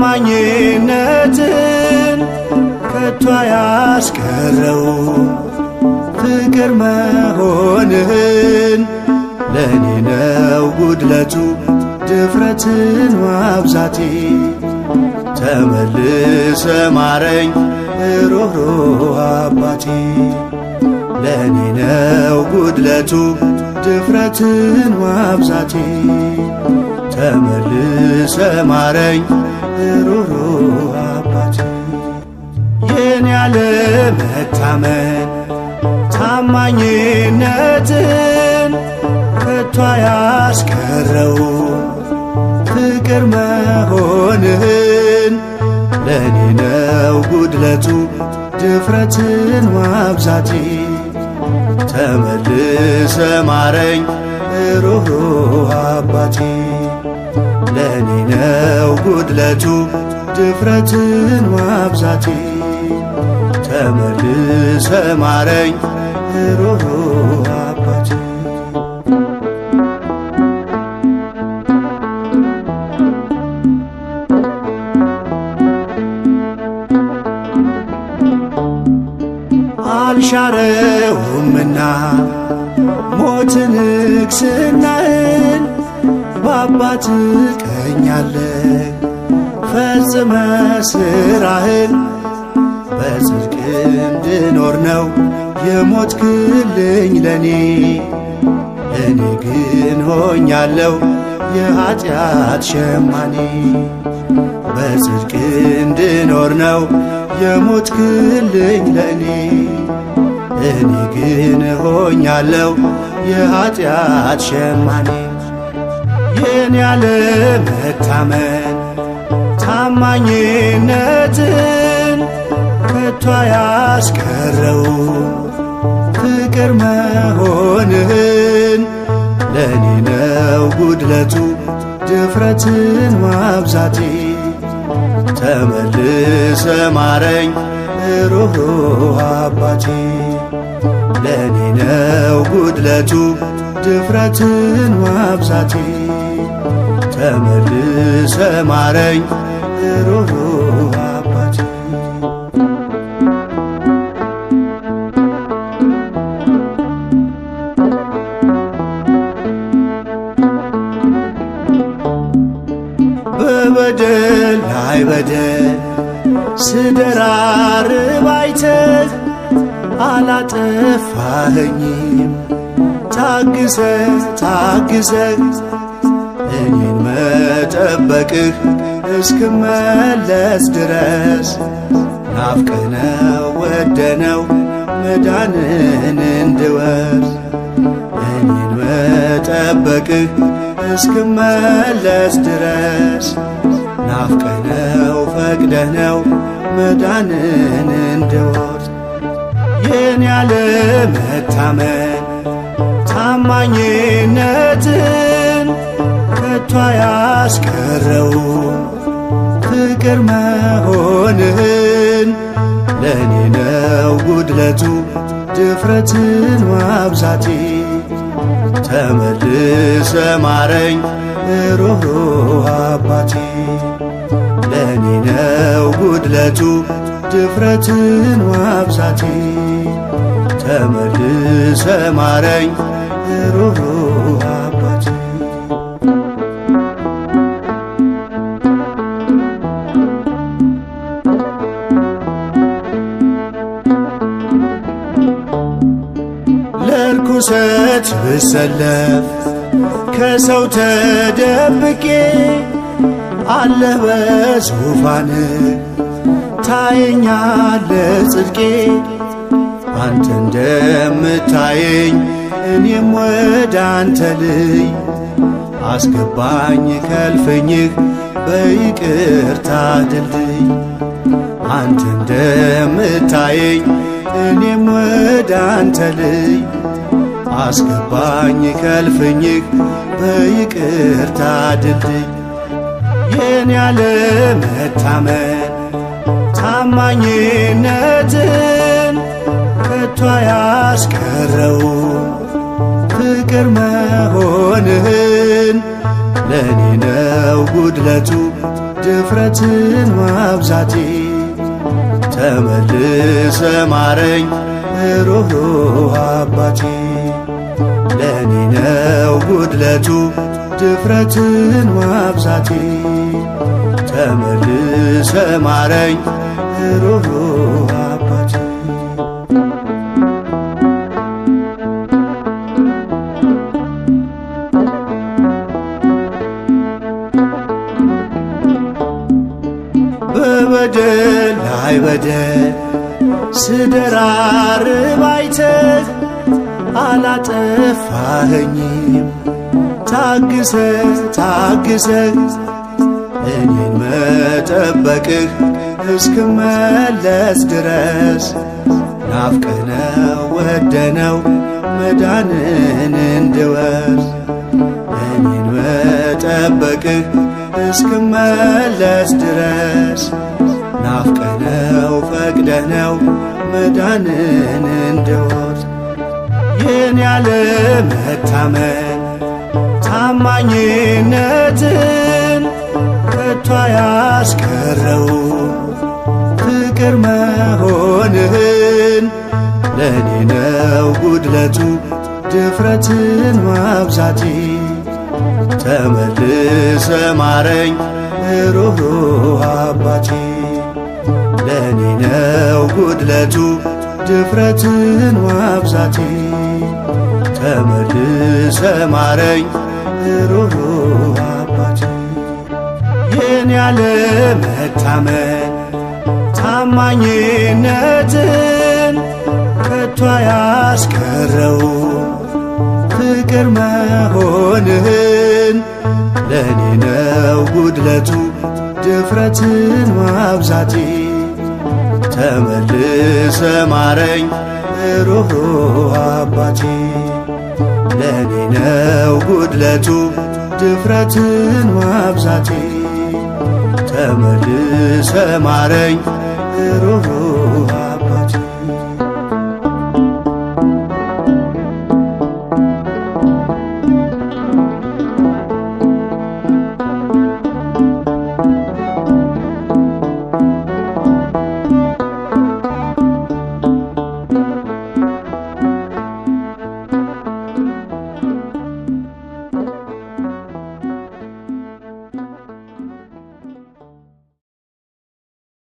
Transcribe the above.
ታማኝነትን ከቶ ያስቀረው ፍቅር መሆንህን ለኔ ነው ጉድለቱ ድፍረትን ማብዛቴ ተመልሰ ማረኝ ሩህሩህ አባቴ ለኔ ነው ጉድለቱ ድፍረትን ማብዛቴ ተመልሰ ማረኝ ሩህሩህ አባቴ የኔ ያለመታመን ታማኝነትን ከቶ ያስቀረው ፍቅር መሆንህን ለኔ ነው ጉድለቱ ድፍረትን ማብዛቴ ተመልሰ ማረኝ ሩህሩህ አባቴ ለኔ ነው ጉድለቱ ድፍረትን ማብዛቴ ተመልሰ ማረኝ ሩህሩህ አባቴ አልሻረውምና ሞት ንግሥናህን በአባት ቀኛለህ ፈጽመ ሥራህን በጽድቅ እንድኖር ነው የሞትክልኝ ለኔ እኔ ግን ሆኛለሁ የኀጢአት ሸማኔ በጽድቅ እንድኖር ነው የሞትክልኝ ለኔ እኔ ግን ሆኛለሁ የኀጢአት ሸማኔ የኔ ያለመታመን ታማኝነትን ከቶ ያስቀረው ፍቅር መሆንህን ለኔ ነው ጉድለቱ ድፍረትን ማብዛቴ ተመልሰ ማረኝ ሩህሩህ አባቴ ለኔ ነው ጉድለቱ ድፍረትን ማብዛቴ ተመልሰ ማረኝ ሩህሩህ አባቴ በበደል ላይ በደል ስደራርብ አይተህ አላጠፋኸኝም ታግሰህ እኔን መጠበቅህ እስክመለስ ድረስ ናፍቀነው ወደነው መዳንን እንድወርስ እኔን መጠበቅህ እስክመለስ ድረስ ናፍቀነው ፈቅደነው መዳንን እንድወርስ የኔ ያለመታመን ታማኝነትን ከቶ ያስቀረው ፍቅር መሆንህን ለኔ ነው ጉድለቱ ድፍረትን ማብዛቴ ተመልሰ ማረኝ ሩህሩህ አባቴ ለኔ ነው ጉድለቱ ድፍረትን ማብዛቴ ተመልሰ ማረኝ ሩህሩህ አባቴ ለርኩሰት ብሰለፍ ከሰው ተደብቄ አለህ በዙፋን ታየኛለህ ጽድቄ አንተ እንደምታየኝ እኔም ወደ አንተ ልይ አስገባኝ ከልፍኝህ በይቅርታ ድልድይ አንተ እንደምታየኝ እኔም ወደ አንተ ልይ አስገባኝ ከልፍኝህ በይቅርታ ድልድይ የኔ ያለመታመን ታማኝነትን ከቶ ያስቀረው ፍቅር መሆንህን ለኔ ነው ጉድለቱ ድፍረትን ማብዛቴ። ተመልሰ ማረኝ ሩህሩህ አባቴ። ለኔ ነው ጉድለቱ ድፍረትን ማብዛቴ። ተመልሰ ማረኝ ሩህሩህ አባቴ። በበደል ላይ በደል ስደራርብ አይተህ አላጠፋኸኝም። ታግሰህ እኔን መጠበቅህ እስክመለስ ድረስ ናፍቀነው ወደነው መዳንን እንድወርስ። እኔን መጠበቅህ እስክመለስ ድረስ ናፍቀነው ፈቅደነው መዳንን እንድወርስ። የኔ ያለመታመን ታማኝነትን ከቶ ያስቀረው ፍቅር መሆንህን። ለኔ ነው ጉድለቱ ድፍረትን ማብዛቴ። ተመልሰ ማረኝ ሩህሩህ አባቴ። ለኔ ነው ጉድለቱ ድፍረትን ማብዛቴ። ተመልሰ ማረኝ ሩህሩህ አባቴ። የኔ ያለመታመን ታማኝነትን ከቶ ያስቀረው ፍቅር መሆንህን። ለኔ ነው ጉድለቱ ድፍረትን ማብዛቴ። ተመልሰ ማረኝ ሩህሩህ አባቴ። ለኔ ነው ጉድለቱ ድፍረትን ማብዛቴ። ተመልሰ ማረኝ ሩህሩህ